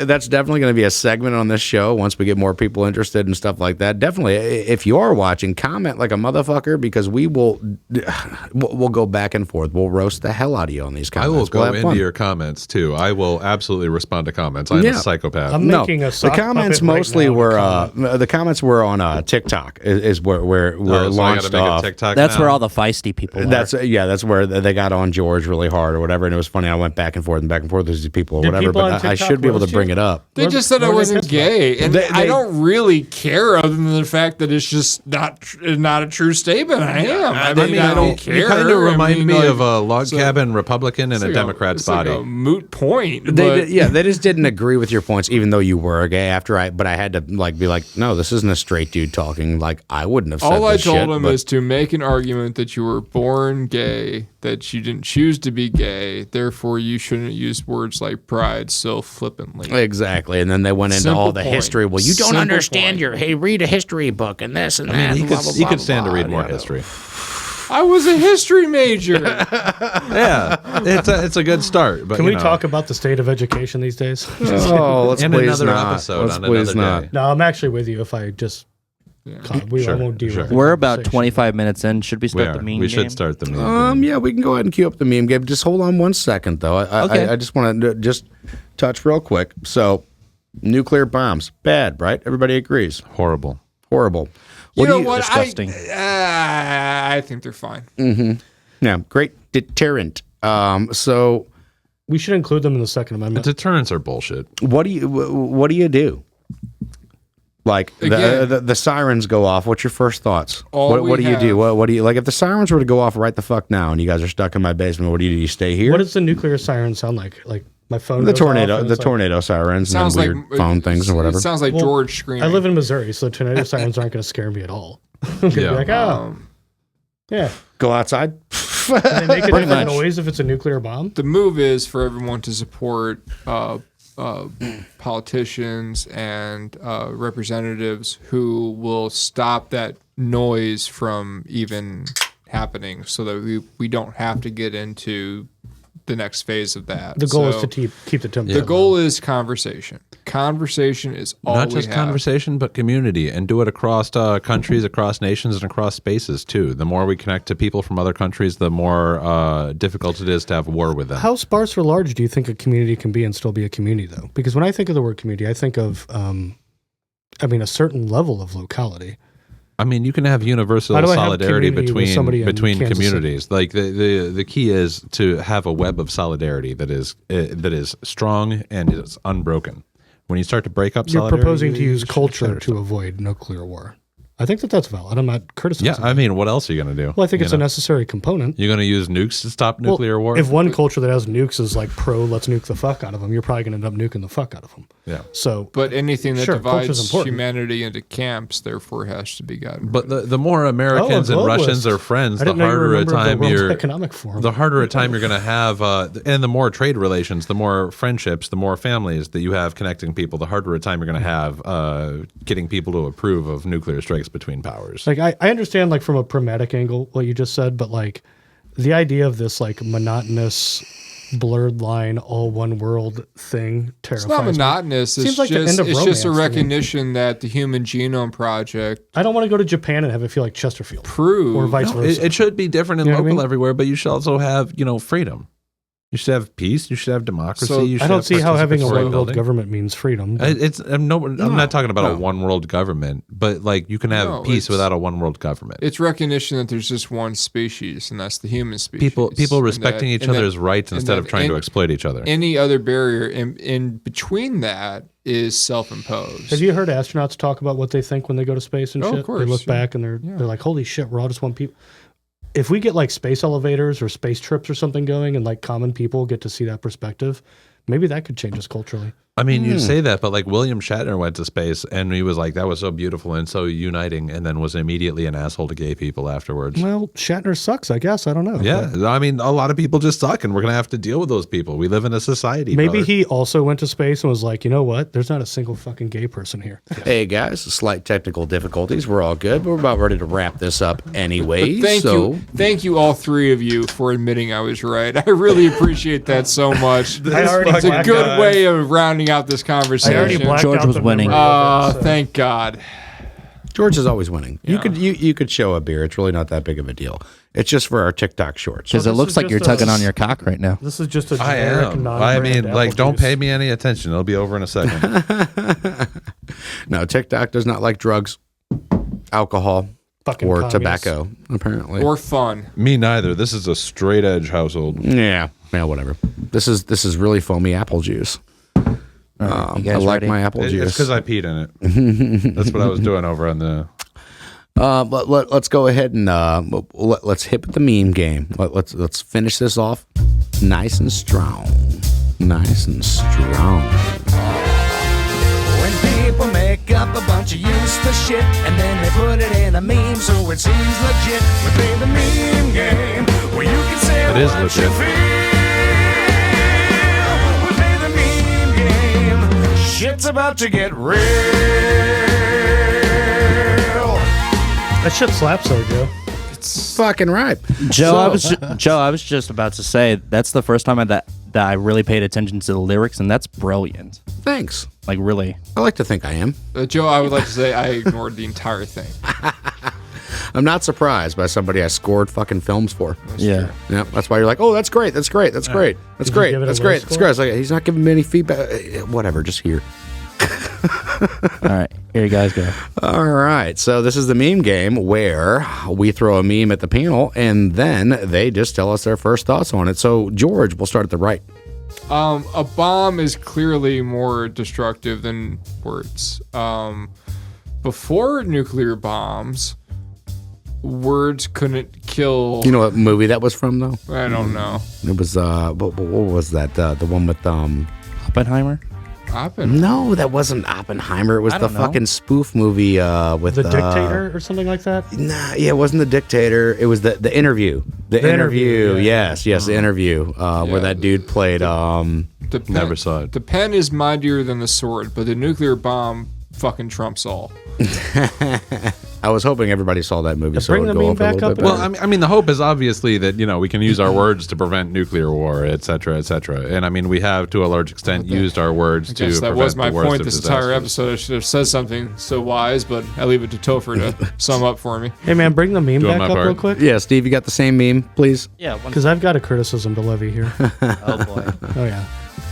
Speaker 3: that's definitely going to be a segment on this show once we get more people interested and stuff like that. Definitely, if you are watching, comment like a motherfucker because we'll go back and forth. We'll roast the hell out of you on these
Speaker 1: I
Speaker 3: comments.
Speaker 1: will go
Speaker 3: We'll have
Speaker 1: into
Speaker 3: fun.
Speaker 1: your comments too. I will absolutely respond to comments. I'm
Speaker 3: Yeah.
Speaker 1: a psychopath.
Speaker 2: I'm making a
Speaker 3: the
Speaker 2: sock
Speaker 3: comments
Speaker 2: puppet right
Speaker 3: mostly
Speaker 2: now to
Speaker 3: were
Speaker 2: comment.
Speaker 3: the comments were on TikTok is where we're
Speaker 1: So I
Speaker 3: launched
Speaker 1: gotta make
Speaker 3: off.
Speaker 1: a TikTok.
Speaker 6: That's
Speaker 1: now?
Speaker 6: where all the feisty people are.
Speaker 3: That's where they got on George really hard or whatever, and it was funny. I went back and forth with these people or
Speaker 2: Did
Speaker 3: whatever,
Speaker 2: people on
Speaker 3: but I
Speaker 2: TikTok
Speaker 3: should be able to
Speaker 2: roast
Speaker 3: bring
Speaker 2: you?
Speaker 3: it up.
Speaker 5: They just said I
Speaker 2: What are they
Speaker 5: wasn't
Speaker 2: pissed about?
Speaker 5: gay, and
Speaker 3: They-
Speaker 5: I don't really care other than the fact that it's just not a true statement. I am. I mean, I don't care.
Speaker 1: You kind of remind
Speaker 5: I mean,
Speaker 1: me
Speaker 5: like,
Speaker 1: of a log
Speaker 5: so-
Speaker 1: cabin Republican in
Speaker 5: it's
Speaker 1: a
Speaker 5: like
Speaker 1: Democrat's
Speaker 5: it's like
Speaker 1: body.
Speaker 5: a moot point.
Speaker 3: They just didn't agree with your points, even though you were gay. But I had to be like, no, this isn't a straight dude talking. Like I wouldn't have said
Speaker 5: all I
Speaker 3: this
Speaker 5: told
Speaker 3: shit,
Speaker 5: him
Speaker 3: but
Speaker 5: is to make an argument that you were born gay that you didn't choose to be gay, therefore you shouldn't use words like pride so flippantly.
Speaker 3: Exactly. And then they went into
Speaker 5: Simple
Speaker 3: all the
Speaker 5: point.
Speaker 3: history. Well, you don't
Speaker 5: Simple
Speaker 3: understand
Speaker 5: point.
Speaker 3: hey, read a history book and this and that.
Speaker 1: I mean,
Speaker 3: and blah, blah,
Speaker 1: he
Speaker 3: blah,
Speaker 1: could stand
Speaker 3: blah,
Speaker 1: to read
Speaker 3: blah.
Speaker 1: more history.
Speaker 5: I was a history major.
Speaker 1: Yeah, it's a good start. But
Speaker 2: Can
Speaker 1: you
Speaker 2: we
Speaker 1: know,
Speaker 2: talk about the state of education these days?
Speaker 3: Oh, let's
Speaker 1: in
Speaker 3: please
Speaker 1: another
Speaker 3: not.
Speaker 1: episode
Speaker 3: Let's
Speaker 1: on
Speaker 3: please
Speaker 1: another
Speaker 3: not.
Speaker 1: day.
Speaker 2: No, I'm actually with you. If I just, I
Speaker 1: Sure,
Speaker 2: won't derail
Speaker 1: sure.
Speaker 2: the
Speaker 6: We're about
Speaker 2: conversation.
Speaker 6: 25 minutes in. Should we
Speaker 1: We
Speaker 6: start
Speaker 1: are.
Speaker 6: the meme
Speaker 1: We
Speaker 6: game?
Speaker 1: should start the meme. game.
Speaker 3: Yeah, we can go ahead and queue up the meme game. Just hold on one second, though. I just want to just touch real quick. So, nuclear bombs, bad, right? Everybody agrees.
Speaker 1: Horrible.
Speaker 3: Horrible.
Speaker 5: You know
Speaker 3: do
Speaker 5: what?
Speaker 6: Disgusting.
Speaker 5: I think they're fine.
Speaker 3: Yeah, great deterrent. So,
Speaker 2: We should include them in the Second Amendment.
Speaker 1: Deterrents are bullshit.
Speaker 3: what do you do? Like
Speaker 5: Again.
Speaker 3: the sirens go off. What's your first thoughts?
Speaker 5: All
Speaker 3: What
Speaker 5: we
Speaker 3: do you do?
Speaker 5: have-
Speaker 3: What do you like? If the sirens were to go off right the fuck now, and you guys are stuck in my basement, what do? You stay here?
Speaker 2: What does the nuclear siren sound like? Like my phone.
Speaker 3: the
Speaker 2: goes off
Speaker 3: tornado?
Speaker 2: and
Speaker 3: The
Speaker 2: it's like-
Speaker 3: tornado sirens
Speaker 5: Sounds
Speaker 3: and
Speaker 5: like
Speaker 3: then weird phone things or whatever.
Speaker 5: It sounds like
Speaker 2: Well,
Speaker 5: George screaming.
Speaker 2: I live in Missouri, so tornado sirens aren't going to scare me at all. I'm gonna
Speaker 1: Yeah.
Speaker 2: be like, oh, yeah.
Speaker 3: Go outside.
Speaker 2: And they make a
Speaker 6: Pretty
Speaker 2: different
Speaker 6: much.
Speaker 2: noise if it's a nuclear bomb.
Speaker 5: The move is for everyone to support politicians and representatives who will stop that noise from even happening, so that we don't have to get into the next phase of that.
Speaker 2: The goal
Speaker 5: So
Speaker 2: is to keep the temperature.
Speaker 5: the goal is conversation. Conversation is all
Speaker 1: Not
Speaker 5: we
Speaker 1: just
Speaker 5: have.
Speaker 1: conversation, but community, and do it across countries, across nations, and across spaces too. The more we connect to people from other countries, the more difficult it is to have war with them.
Speaker 2: How sparse or large do you think a community can be and still be a community, though? Because when I think of the word community, I think of, a certain level of locality.
Speaker 1: I mean, you can have universal
Speaker 2: How do I have
Speaker 1: solidarity
Speaker 2: community with somebody in
Speaker 1: between
Speaker 2: Kansas
Speaker 1: communities. Like the key is to have a web of solidarity that is strong and is unbroken. When you start to break up
Speaker 2: You're
Speaker 1: solidarity,
Speaker 2: proposing to
Speaker 1: you
Speaker 2: use
Speaker 1: should
Speaker 2: culture
Speaker 1: shatter
Speaker 2: to avoid nuclear war. I think that's valid. I'm not
Speaker 1: Yeah,
Speaker 2: criticizing.
Speaker 1: I mean, what else are you going to do?
Speaker 2: Well, I think it's
Speaker 1: You
Speaker 2: a
Speaker 1: know?
Speaker 2: necessary component.
Speaker 1: You're going to use nukes to stop
Speaker 2: Well,
Speaker 1: nuclear war?
Speaker 2: If one culture that has nukes is like pro, let's nuke the fuck out of them, you're probably going to end up nuking the fuck out of them.
Speaker 1: Yeah.
Speaker 2: So,
Speaker 5: But anything that
Speaker 2: Sure, culture's
Speaker 5: divides
Speaker 2: important.
Speaker 5: humanity into camps, therefore, has to be gotten.
Speaker 1: But the more Americans
Speaker 2: Oh, a
Speaker 1: and Russians
Speaker 2: globalist.
Speaker 1: are friends,
Speaker 2: I
Speaker 1: the
Speaker 2: didn't know you were
Speaker 1: harder
Speaker 2: a
Speaker 1: a
Speaker 2: member of the
Speaker 1: time
Speaker 2: World
Speaker 1: you're
Speaker 2: Economic Forum.
Speaker 1: the harder a time you're going to have, and the more trade relations, the more friendships, the more families that you have connecting people, the harder a time you're going to have getting people to approve of nuclear strikes between powers.
Speaker 2: Like I understand like from a pragmatic angle what you just said, but like the idea of this like monotonous blurred line all one world thing
Speaker 5: It's
Speaker 2: terrifies
Speaker 5: not
Speaker 2: me.
Speaker 5: monotonous. It's
Speaker 2: Seems like the
Speaker 5: just
Speaker 2: end of
Speaker 5: it's just a
Speaker 2: romance to me.
Speaker 5: recognition that the Human Genome Project
Speaker 2: I don't want to go to Japan and have it feel like Chesterfield
Speaker 5: proved
Speaker 2: or vice versa.
Speaker 1: It should be different and
Speaker 2: You know what I
Speaker 1: local
Speaker 2: mean?
Speaker 1: everywhere, but you should also have, freedom. You should have peace. You should have democracy.
Speaker 5: So,
Speaker 1: you should
Speaker 2: I don't
Speaker 1: have
Speaker 2: see how having a
Speaker 1: participatory
Speaker 2: one world
Speaker 1: building.
Speaker 2: government means freedom. but-
Speaker 1: I'm not talking about a one world government, but like you can have
Speaker 5: No,
Speaker 1: peace
Speaker 5: it's-
Speaker 1: without a one world government.
Speaker 5: it's recognition that there's just one species, and that's the human species.
Speaker 1: People
Speaker 5: And
Speaker 1: respecting
Speaker 5: that-
Speaker 1: each
Speaker 5: and that-
Speaker 1: other's rights
Speaker 5: and
Speaker 1: instead
Speaker 5: that
Speaker 1: of trying to
Speaker 5: any-
Speaker 1: exploit each other.
Speaker 5: Any other barrier in between that is self-imposed.
Speaker 2: Have you heard astronauts talk about what they think when they go to space and
Speaker 5: Oh, of
Speaker 2: shit?
Speaker 5: course,
Speaker 2: they look
Speaker 5: yeah.
Speaker 2: back and they're like, "Holy shit, we're all just one people." If we get like space elevators or space trips or something going, and like common people get to see that perspective, maybe that could change us culturally.
Speaker 1: I mean, you say that, but like William Shatner went to space and he was like, that was so beautiful and so uniting, and then was immediately an asshole to gay people afterwards.
Speaker 2: Well, Shatner sucks, I guess. I don't know.
Speaker 1: Yeah, I mean, a lot of people just suck, and we're gonna have to deal with those people. We live in a society.
Speaker 2: Maybe
Speaker 1: brother.
Speaker 2: he also went to space and was like, you know what? There's not a single fucking gay person here.
Speaker 3: Hey guys, slight technical difficulties. We're all good, but we're about ready to wrap this up anyway.
Speaker 5: Thank you, all three of you, for admitting I was right. I really appreciate that so much.
Speaker 2: I already
Speaker 5: It's a
Speaker 2: blacked
Speaker 5: good
Speaker 2: out.
Speaker 5: way of rounding out this conversation.
Speaker 2: I already blacked
Speaker 6: George
Speaker 2: out
Speaker 6: was
Speaker 2: the
Speaker 6: winning.
Speaker 2: memory of it, so-
Speaker 5: Thank God.
Speaker 3: George is always winning. You could show a beer. It's really not that big of a deal. It's just for our TikTok shorts.
Speaker 6: Because it
Speaker 2: this
Speaker 6: looks
Speaker 2: is
Speaker 6: like you're
Speaker 2: just a-
Speaker 6: tugging on your cock right now.
Speaker 2: This is just a
Speaker 1: I
Speaker 2: generic
Speaker 1: am. I
Speaker 2: non-brand
Speaker 1: mean,
Speaker 2: apple
Speaker 1: like, don't
Speaker 2: juice.
Speaker 1: pay me any attention. It'll be over in a second.
Speaker 3: No, TikTok does not like drugs, alcohol,
Speaker 2: Fucking
Speaker 3: or
Speaker 2: communists.
Speaker 3: tobacco. Apparently,
Speaker 5: Or fun.
Speaker 1: Me neither. This is a straight edge household.
Speaker 3: yeah, whatever. This is really foamy apple juice.
Speaker 6: You
Speaker 3: I
Speaker 6: guys
Speaker 3: like
Speaker 6: ready?
Speaker 3: my apple
Speaker 1: It's
Speaker 3: juice.
Speaker 1: because I peed in it. That's what I was doing over on the.
Speaker 3: Let's go ahead and let's hit with the meme game. Let's finish this off nice and strong. Nice and strong.
Speaker 7: When people make make up a bunch of useless shit, and then they put it in a meme so it seems legit. We play the meme game where you can say
Speaker 1: It is
Speaker 7: what
Speaker 1: legit.
Speaker 7: you feel. We play the meme game. Shit's about to get real.
Speaker 2: That shit slaps though, Joe.
Speaker 3: Fucking right.
Speaker 6: Joe, I was just about to say that's the first time that I really paid attention to the lyrics, and that's brilliant.
Speaker 3: Thanks.
Speaker 6: Like really.
Speaker 3: I like to think I am.
Speaker 5: Joe, I would like to say I ignored the entire thing.
Speaker 3: I'm not surprised by somebody I scored fucking films for.
Speaker 6: Yeah.
Speaker 3: Yeah, that's why you're like, oh, that's great, that's great, that's great, that's
Speaker 2: Did you
Speaker 3: great,
Speaker 2: give it a
Speaker 3: that's
Speaker 2: low
Speaker 3: great, that's
Speaker 2: score?
Speaker 3: great. It's like, he's not giving me any feedback. Whatever, just here.
Speaker 6: All right, here you guys go.
Speaker 3: All right, so this is the meme game where we throw a meme at the panel and then they just tell us their first thoughts on it. So, George, we'll start at the right.
Speaker 5: A bomb is clearly more destructive than words. Before nuclear bombs, words couldn't kill.
Speaker 3: You know what movie that was from, though?
Speaker 5: I don't know.
Speaker 3: It was, what was that? The one with,
Speaker 6: Oppenheimer.
Speaker 3: No, that wasn't Oppenheimer. It was
Speaker 6: I
Speaker 3: the
Speaker 6: don't know.
Speaker 3: fucking spoof movie with
Speaker 2: The Dictator or something like that.
Speaker 3: Nah, yeah, it wasn't The Dictator. It was the Interview. The Interview.
Speaker 2: Interview, yeah.
Speaker 3: Yes, the Interview. Where that dude played.
Speaker 5: The pen,
Speaker 1: Never saw it.
Speaker 5: The pen is mightier than the sword, but the nuclear bomb fucking trumps all.
Speaker 3: I was hoping everybody saw that movie, so it
Speaker 2: bring
Speaker 3: would
Speaker 2: the
Speaker 3: go
Speaker 2: meme
Speaker 3: off a
Speaker 2: back
Speaker 3: little
Speaker 2: up
Speaker 3: bit
Speaker 1: Well,
Speaker 3: better.
Speaker 1: I mean, the hope is obviously that, we can use our words to prevent nuclear war, et cetera, et cetera. And I mean, we have to a large extent used our words
Speaker 5: I
Speaker 1: to
Speaker 5: guess that
Speaker 1: prevent
Speaker 5: was my
Speaker 1: the worst
Speaker 5: point
Speaker 1: of
Speaker 5: this entire
Speaker 1: disasters.
Speaker 5: episode. I should have said something so wise, but I leave it to Topher to sum up for me.
Speaker 2: Hey man, bring the meme
Speaker 1: Doing
Speaker 2: back
Speaker 1: my
Speaker 2: up real
Speaker 1: part.
Speaker 2: quick.
Speaker 3: Yeah, Steve, you got the same meme, please?
Speaker 6: Yeah.
Speaker 2: Because I've got a criticism to levy here.
Speaker 6: Oh boy.
Speaker 2: Oh yeah.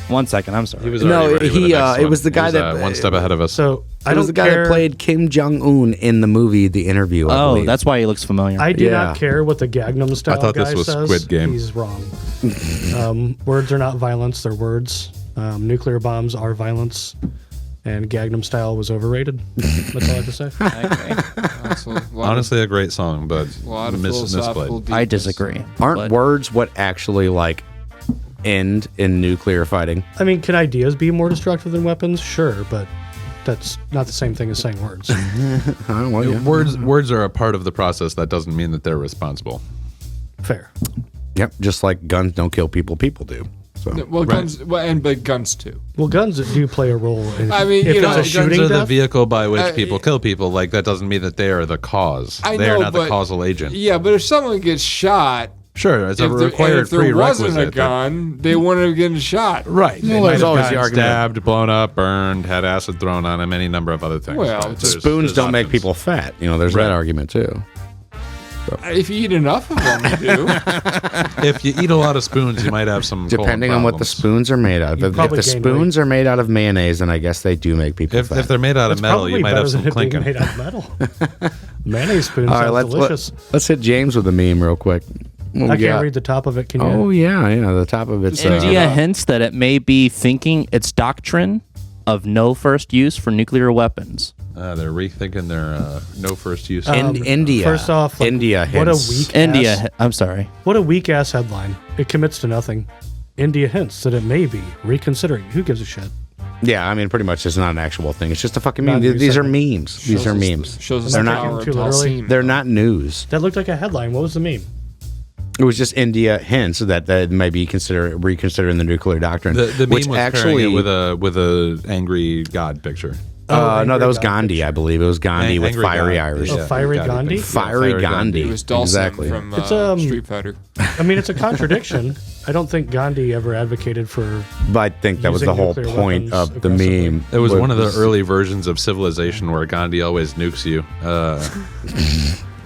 Speaker 6: 1 second. I'm sorry.
Speaker 1: He was
Speaker 3: No,
Speaker 1: already ready with the
Speaker 3: he,
Speaker 1: next
Speaker 3: it
Speaker 1: one.
Speaker 3: was the
Speaker 1: He
Speaker 3: guy that-
Speaker 1: one step ahead of us.
Speaker 2: So I
Speaker 3: It was
Speaker 2: don't
Speaker 3: the guy
Speaker 2: care.
Speaker 3: that played Kim Jong Un in the movie The Interview. I
Speaker 6: Oh,
Speaker 3: believe.
Speaker 6: that's why he looks familiar.
Speaker 2: I do
Speaker 3: Yeah.
Speaker 2: not care what the Gangnam Style
Speaker 1: I thought this
Speaker 2: guy
Speaker 1: was
Speaker 2: says.
Speaker 1: Squid Game.
Speaker 2: He's wrong. Words are not violence; they're words. Nuclear bombs are violence, and Gangnam Style was overrated. That's all I have to say.
Speaker 5: That's a lot
Speaker 1: Honestly, a great song, but
Speaker 5: of, a lot of
Speaker 1: misplayed.
Speaker 5: philosophical
Speaker 6: I
Speaker 5: deepness.
Speaker 6: disagree.
Speaker 3: Aren't
Speaker 6: but-
Speaker 3: words what actually like end in nuclear fighting?
Speaker 2: I mean, can ideas be more destructive than weapons? Sure, but that's not the same thing as saying words.
Speaker 3: Well, yeah.
Speaker 1: Words are a part of the process. That doesn't mean that they're responsible.
Speaker 2: Fair.
Speaker 3: Yep, just like guns don't kill people, people do. So
Speaker 5: Well, guns, but guns too.
Speaker 2: Well, guns do play a role in.
Speaker 5: I mean,
Speaker 2: if
Speaker 5: you
Speaker 2: it's
Speaker 5: know,
Speaker 2: a
Speaker 5: guns
Speaker 2: shooting
Speaker 1: Guns are the
Speaker 2: death,
Speaker 1: vehicle by which
Speaker 5: Uh,
Speaker 1: people kill people. Like, that doesn't mean that they are the cause.
Speaker 5: I
Speaker 1: They are
Speaker 5: know,
Speaker 1: not the
Speaker 5: but-
Speaker 1: causal agent.
Speaker 5: Yeah, but if someone gets shot,
Speaker 1: Sure, it's a
Speaker 5: if there, and
Speaker 1: required
Speaker 5: if there
Speaker 1: prerequisite.
Speaker 5: wasn't a
Speaker 1: that-
Speaker 5: gun, they wouldn't have gotten shot.
Speaker 1: Right.
Speaker 3: Well,
Speaker 1: They might
Speaker 3: there's
Speaker 1: have
Speaker 3: always the
Speaker 1: gotten
Speaker 3: argument.
Speaker 1: stabbed, blown up, burned, had acid thrown on them, any number of other things.
Speaker 5: Well,
Speaker 1: Right.
Speaker 5: just
Speaker 1: There's-
Speaker 3: spoons
Speaker 1: there's
Speaker 3: don't make
Speaker 1: options.
Speaker 3: people fat. There's
Speaker 1: Right.
Speaker 3: that argument too.
Speaker 5: If you eat enough of them, you do.
Speaker 1: If you eat a lot of spoons, you might have some colon
Speaker 3: Depending on what the
Speaker 1: problems.
Speaker 3: spoons are made out of. If
Speaker 2: probably
Speaker 3: the
Speaker 2: gain
Speaker 3: spoons are made out of mayonnaise, then I guess they do make people
Speaker 1: If
Speaker 3: fat.
Speaker 1: they're made out of
Speaker 2: it's
Speaker 1: metal,
Speaker 2: probably
Speaker 1: you might
Speaker 2: better
Speaker 1: have some
Speaker 2: than it being
Speaker 1: clinking.
Speaker 2: made out of metal. Mayonnaise spoon
Speaker 3: All right,
Speaker 2: sounds delicious.
Speaker 3: let's hit James with a meme real quick. What
Speaker 2: I
Speaker 3: we
Speaker 2: can't
Speaker 3: got?
Speaker 2: read the top of it. Can you?
Speaker 3: Oh yeah, the top of it's
Speaker 6: India hints that it may be thinking its doctrine of no first use for nuclear weapons.
Speaker 1: They're rethinking their no first use.
Speaker 3: India.
Speaker 2: First off, like,
Speaker 3: India
Speaker 2: what a
Speaker 3: hints.
Speaker 2: weak
Speaker 6: India,
Speaker 2: ass,
Speaker 6: I'm sorry.
Speaker 2: what a weak ass headline. It commits to nothing. India hints that it may be reconsidering. Who gives a shit?
Speaker 3: Yeah, I mean, pretty much it's not an actual thing. It's just a fucking
Speaker 2: Not
Speaker 3: meme.
Speaker 2: news
Speaker 3: These are
Speaker 2: segment.
Speaker 3: memes. These are memes.
Speaker 5: Shows us
Speaker 3: They're
Speaker 5: the
Speaker 3: not-
Speaker 5: power of
Speaker 2: Too literally.
Speaker 5: Dalsim.
Speaker 3: They're not news.
Speaker 2: That looked like a headline. What was the meme?
Speaker 3: It was just India hints that may be reconsidering the nuclear doctrine.
Speaker 1: The meme
Speaker 3: which
Speaker 1: was
Speaker 3: actually
Speaker 1: pairing it with a angry God picture.
Speaker 3: no,
Speaker 2: Angry
Speaker 3: that was
Speaker 2: God
Speaker 3: Gandhi,
Speaker 2: picture.
Speaker 3: I believe. It was Gandhi with
Speaker 1: Angry
Speaker 3: fiery
Speaker 1: God.
Speaker 3: Irish.
Speaker 2: Oh, Fiery Gandhi?
Speaker 1: picture.
Speaker 3: Fiery Gandhi.
Speaker 5: It was Dalsim
Speaker 3: Exactly.
Speaker 5: from
Speaker 2: It's,
Speaker 5: Street Fighter.
Speaker 2: I mean, it's a contradiction. I don't think Gandhi ever advocated for.
Speaker 3: But I think that was the
Speaker 2: Using
Speaker 3: whole
Speaker 2: nuclear
Speaker 3: point
Speaker 2: weapons
Speaker 3: of the
Speaker 2: aggressively.
Speaker 3: meme.
Speaker 1: It was one of the early versions of Civilization where Gandhi always nukes you.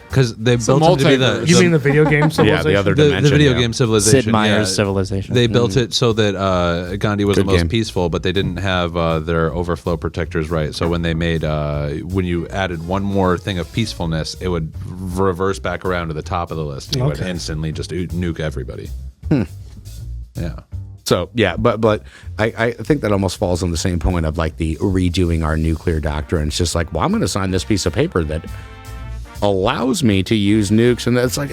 Speaker 1: Because they built him to be the,
Speaker 5: multiverse.
Speaker 2: You mean the video game
Speaker 3: Yeah,
Speaker 2: civilization?
Speaker 3: the other
Speaker 1: the
Speaker 3: dimension.
Speaker 1: video
Speaker 3: yeah.
Speaker 1: game Civilization.
Speaker 6: Sid Meier's
Speaker 1: yeah.
Speaker 6: Civilization.
Speaker 1: They built it so that Gandhi was
Speaker 3: Good
Speaker 1: the most
Speaker 3: game.
Speaker 1: peaceful, but they didn't have their overflow protectors right. So when they made, when you added one more thing of peacefulness, it would reverse back around to the top of the list. You would
Speaker 2: Okay.
Speaker 1: instantly just nuke everybody. Yeah.
Speaker 3: So yeah, but I think that almost falls on the same point of like the redoing our nuclear doctrine. It's just like, well, I'm going to sign this piece of paper that allows me to use nukes, and it's like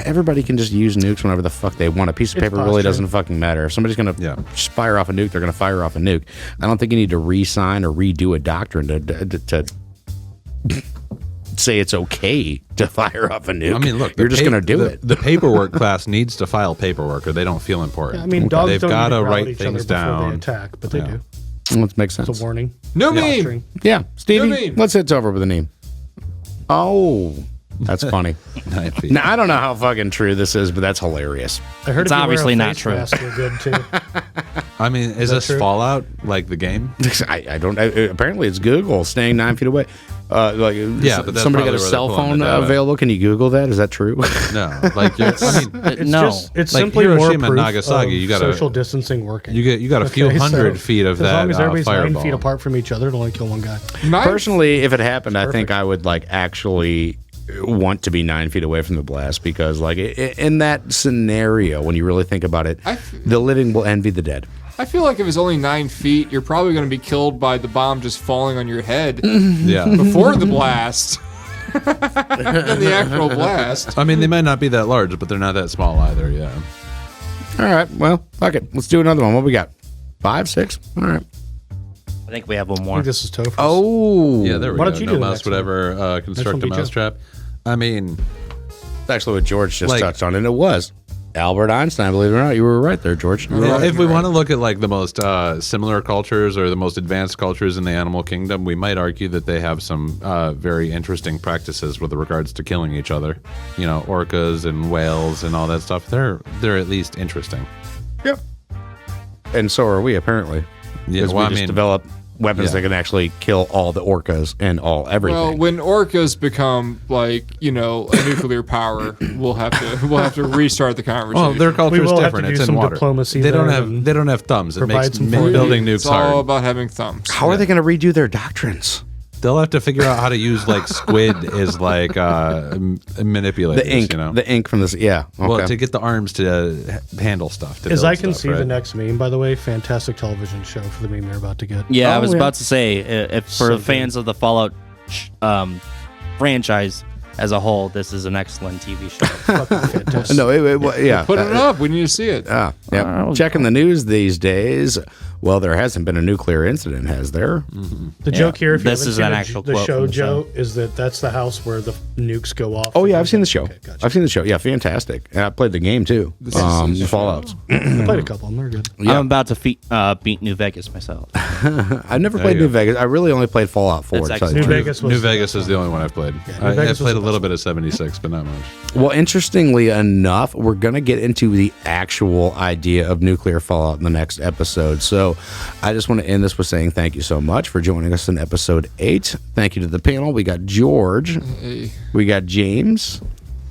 Speaker 3: everybody can just use nukes whenever the fuck they want. A piece of
Speaker 2: It's
Speaker 3: paper really
Speaker 2: posture.
Speaker 3: doesn't fucking matter. If somebody's gonna just fire off a nuke, they're gonna fire off a nuke. I don't think you need to re-sign or redo a doctrine to say it's okay to fire off a nuke.
Speaker 1: I mean, look,
Speaker 3: you're just gonna do it.
Speaker 1: The paperwork class needs to file paperwork, or they don't feel important.
Speaker 2: I mean, dogs
Speaker 1: they've
Speaker 2: don't
Speaker 1: got
Speaker 2: need
Speaker 1: to
Speaker 2: to growl at
Speaker 1: write
Speaker 2: each
Speaker 1: things
Speaker 2: other before
Speaker 1: down.
Speaker 2: they attack, but they do.
Speaker 3: Let's make sense.
Speaker 2: It's a warning.
Speaker 5: No meme.
Speaker 2: Posturing.
Speaker 3: Yeah, Stevie,
Speaker 5: No meme.
Speaker 3: let's hit over with a name. Oh, that's funny.
Speaker 1: 9 feet.
Speaker 3: Now, I don't know how fucking true this is, but that's hilarious.
Speaker 2: I heard
Speaker 6: It's
Speaker 2: if you wear a
Speaker 6: obviously not
Speaker 2: face
Speaker 6: true.
Speaker 2: mask, you're good too.
Speaker 1: I mean, is
Speaker 2: that
Speaker 1: this
Speaker 2: true?
Speaker 1: Fallout like the game?
Speaker 3: I don't. Apparently, it's Google staying 9 feet away. But
Speaker 1: that's
Speaker 3: somebody got
Speaker 1: probably
Speaker 3: a
Speaker 1: where
Speaker 3: cell
Speaker 1: they're pulling
Speaker 3: phone
Speaker 1: the data.
Speaker 3: available. Can you Google that? Is that true?
Speaker 1: No, like I mean,
Speaker 2: It's
Speaker 6: No.
Speaker 2: just, it's
Speaker 1: Like
Speaker 2: simply
Speaker 1: Hiroshima
Speaker 2: more
Speaker 1: and
Speaker 2: proof
Speaker 1: Nagasaki,
Speaker 2: of
Speaker 1: you gotta-
Speaker 2: social distancing working.
Speaker 1: you got a few
Speaker 2: Okay,
Speaker 1: hundred
Speaker 2: so
Speaker 1: feet of
Speaker 2: as
Speaker 1: that
Speaker 2: long as everybody's 9
Speaker 1: fireball.
Speaker 2: feet apart from each other, it'll only kill one guy.
Speaker 5: Nice.
Speaker 3: Personally, if it happened, I think I would like actually want to be 9 feet away from the blast because, like, in that scenario, when you really think about it, the living will envy the dead.
Speaker 5: I feel like if it's only 9 feet, you're probably going to be killed by the bomb just falling on your head
Speaker 1: Yeah.
Speaker 5: before the blast. Than the actual blast.
Speaker 1: I mean, they might not be that large, but they're not that small either. Yeah.
Speaker 3: All right, well, fuck it. Let's do another one. What we got? 5, 6? All right.
Speaker 6: I think we have one
Speaker 2: I
Speaker 6: more.
Speaker 2: think this is Topher's.
Speaker 3: Oh,
Speaker 1: Yeah, there we
Speaker 2: Why
Speaker 1: go.
Speaker 2: don't you
Speaker 1: No
Speaker 2: do the
Speaker 1: mouse
Speaker 2: next
Speaker 1: would
Speaker 2: one?
Speaker 1: ever construct
Speaker 2: one
Speaker 1: a
Speaker 2: be Joe.
Speaker 1: mousetrap. I mean,
Speaker 3: that's actually what George just
Speaker 1: Like-
Speaker 3: touched on, and it was Albert Einstein. Believe it or not, you were right there, George.
Speaker 1: if we want to look at like the most similar cultures or the most advanced cultures in the animal kingdom, we might argue that they have some very interesting practices with regards to killing each other. You know, orcas and whales and all that stuff. They're at least interesting.
Speaker 3: Yep. And so are we, apparently.
Speaker 1: Yeah,
Speaker 3: Because
Speaker 1: well,
Speaker 3: we
Speaker 1: I
Speaker 3: just
Speaker 1: mean,
Speaker 3: develop weapons
Speaker 1: yeah.
Speaker 3: that can actually kill all the orcas and all everything.
Speaker 5: Well, when orcas become like a nuclear power, we'll have to restart the conversation.
Speaker 1: well, their culture
Speaker 2: We
Speaker 1: is
Speaker 2: will have
Speaker 1: different.
Speaker 2: to do
Speaker 1: It's in
Speaker 2: some
Speaker 1: water.
Speaker 2: diplomacy
Speaker 1: They don't
Speaker 2: there
Speaker 1: have
Speaker 2: and
Speaker 1: they don't have thumbs. It
Speaker 2: provide
Speaker 1: makes
Speaker 2: some food.
Speaker 1: building
Speaker 5: it's
Speaker 1: nukes
Speaker 5: all
Speaker 1: hard.
Speaker 5: about having thumbs.
Speaker 3: How are they going to redo their doctrines?
Speaker 1: They'll have to figure out how to use like squid as like manipulators.
Speaker 3: The ink from this. Yeah. Okay.
Speaker 1: Well, to get the arms to handle stuff. To
Speaker 2: As
Speaker 1: build
Speaker 2: I can
Speaker 1: stuff,
Speaker 2: see
Speaker 1: right?
Speaker 2: the next meme, by the way, fantastic television show for the meme you're about to get.
Speaker 6: Yeah, I
Speaker 3: Oh,
Speaker 6: was
Speaker 3: yeah.
Speaker 6: about to say, if for
Speaker 2: So
Speaker 6: fans of the Fallout franchise as a whole, this is an excellent TV show.
Speaker 2: Fucking fantastic.
Speaker 3: no, yeah.
Speaker 5: Put it up. We need to see it.
Speaker 3: Yeah.
Speaker 6: Oh,
Speaker 3: Checking the news these days. Well, there hasn't been a nuclear incident, has there?
Speaker 2: The joke here, if you
Speaker 6: This
Speaker 2: haven't
Speaker 6: is
Speaker 2: seen
Speaker 6: an
Speaker 2: the-
Speaker 6: actual
Speaker 2: the
Speaker 6: quote
Speaker 2: show,
Speaker 6: from the
Speaker 2: Joe, is that's the house where the nukes go off.
Speaker 3: Oh yeah, I've seen the show.
Speaker 2: Okay, gotcha.
Speaker 3: I've seen the show. Yeah, fantastic. And I played the game too. The Fallouts.
Speaker 2: I played a couple of them. They're good.
Speaker 3: Yeah.
Speaker 6: I'm about to beat New Vegas myself.
Speaker 3: I've never played
Speaker 1: you
Speaker 3: New
Speaker 1: go.
Speaker 3: Vegas. I really only played Fallout 4.
Speaker 6: It's
Speaker 3: to tell you
Speaker 2: New
Speaker 3: the truth.
Speaker 2: Vegas was
Speaker 1: New Vegas is the only one I've played.
Speaker 2: New
Speaker 1: I
Speaker 2: Vegas was
Speaker 1: played
Speaker 2: the
Speaker 1: a little bit of 76, but not much.
Speaker 3: Well, interestingly enough, we're going to get into the actual idea of nuclear fallout in the next episode. So I just want to end this with saying thank you so much for joining us in episode 8. Thank you to the panel. We got George, we got James,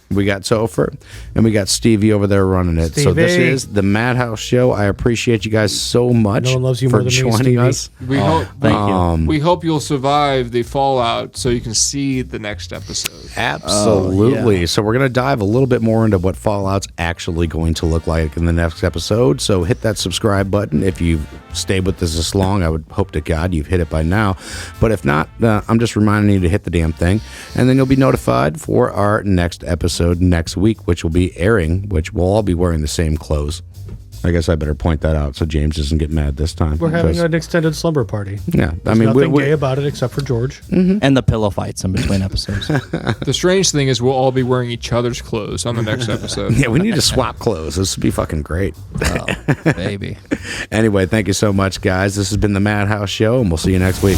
Speaker 3: we got Topher, and we got Stevie over there running it. So this
Speaker 2: Stevie.
Speaker 3: is the Madhouse Show. I appreciate you guys so much
Speaker 2: No one loves you
Speaker 3: for
Speaker 2: more than me,
Speaker 3: joining
Speaker 2: Stevie.
Speaker 3: us.
Speaker 5: We hope.
Speaker 6: Thank you.
Speaker 5: We hope you'll survive the fallout so you can see the next episode.
Speaker 3: Absolutely.
Speaker 6: Oh, yeah.
Speaker 3: So we're going to dive a little bit more into what Fallout's actually going to look like in the next episode. So hit that subscribe button. If you've stayed with us this long, I would hope to God you've hit it by now. But if not, I'm just reminding you to hit the damn thing. And then you'll be notified for our next episode next week, which will be airing, which we'll all be wearing the same clothes. I guess I better point that out so James doesn't get mad this time.
Speaker 2: We're having
Speaker 3: because-
Speaker 2: an extended slumber party.
Speaker 3: Yeah,
Speaker 2: There's
Speaker 3: I mean,
Speaker 2: nothing gay about it except for George.
Speaker 6: And the pillow fights in between episodes.
Speaker 5: The strange thing is we'll all be wearing each other's clothes on the next episode.
Speaker 3: yeah, we need to swap clothes. This would be fucking great.
Speaker 6: Oh, baby.
Speaker 3: Anyway, thank you so much, guys. This has been the Madhouse Show, and we'll see you next week.